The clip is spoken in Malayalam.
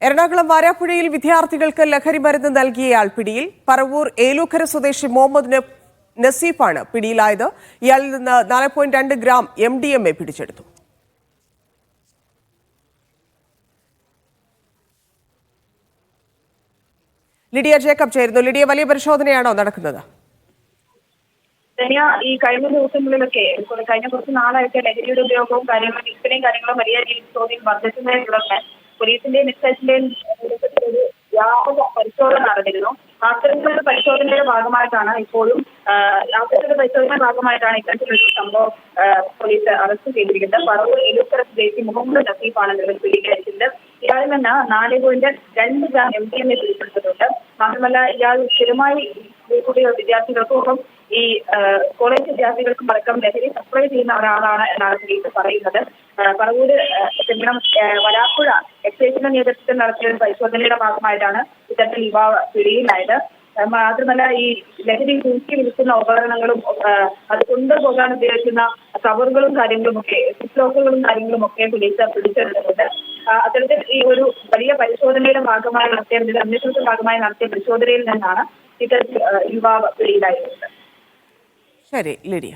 എറണാകുളം വാരാപ്പുഴയിൽ വിദ്യാർത്ഥികൾക്ക് ലഹരി മരുന്ന് നൽകിയയാൾ പിടിയിൽ. പറവൂർ ഏലൂക്കര സ്വദേശി മുഹമ്മദ് നസീഫാണ് പിടിയിലായത്. ഇയാളിൽ നിന്ന് 4.2 ഗ്രാം MDMA പിടിച്ചെടുത്തു. ലിഡിയ ജേക്കബ് ചേരുന്നു. ലിഡിയ, വലിയ പരിശോധനയാണോ നടക്കുന്നത്? ഈ കഴിഞ്ഞ ദിവസങ്ങളിലൊക്കെ കഴിഞ്ഞ കുറച്ച് നാളായിട്ട് ലഹരിയുടെ ഉപയോഗവും കാര്യങ്ങളും വിൽപ്പനയും കാര്യങ്ങളും വലിയ രീതിയിൽ തോതിൽ വർദ്ധിക്കുന്നതിനെ തുടർന്ന് പോലീസിന്റെയും എക്സൈസിന്റെയും നേതൃത്വത്തിൽ ഒരു വ്യാപക പരിശോധന നടന്നിരുന്നു. അത്തരത്തിലുള്ള പരിശോധനയുടെ ഭാഗമായിട്ടാണ് ഇത്തരത്തിലൊരു സംഭവം പോലീസ് അറസ്റ്റ് ചെയ്തിരിക്കുന്നത്. പറവൂർ ഏലൂക്കര സ്വദേശി മുഹമ്മദ് നസീഫാണ് നിലവിൽ പിടിയിലായിരിക്കുന്നത്. ഇയാളിൽ നിന്ന് 4.2 ഗ്രാം MDMA പിടിച്ചെടുത്തിട്ടുണ്ട്. മാത്രമല്ല, ഇയാൾ സ്ഥിരമായി വിദ്യാർത്ഥികൾക്കൊപ്പം ഈ കോളേജ് വിദ്യാർത്ഥികൾക്കും അടക്കം ലഹരി സപ്ലൈ ചെയ്യുന്ന ഒരാളാണ് എന്നാണ് പോലീസ് പറയുന്നത്. പറവൂര് വരാപ്പുഴ എക്സൈസിന്റെ നേതൃത്വത്തിൽ നടത്തിയ പരിശോധനയുടെ ഭാഗമായിട്ടാണ് ഇത്തരത്തിൽ യുവാവ് പിടിയിലായത്. മാത്രമല്ല, ഈ ലഹരി തൂക്കി വിൽക്കുന്ന ഉപകരണങ്ങളും അത് കൊണ്ടുപോകാൻ ഉപയോഗിക്കുന്ന കവറുകളും കാര്യങ്ങളുമൊക്കെ സിപ്ലോക്കുകളും കാര്യങ്ങളുമൊക്കെ പോലീസ് പിടിച്ചെടുത്തിട്ടുണ്ട്. അത്തരത്തിൽ ഈ ഒരു വലിയ പരിശോധനയുടെ ഭാഗമായി അന്വേഷണത്തിന്റെ ഭാഗമായി നടത്തിയ പരിശോധനയിൽ നിന്നാണ് ഇത്തരത്തിൽ യുവാവ് പിടിയിലായിരുന്നത്. ശരി ലിഡിയ.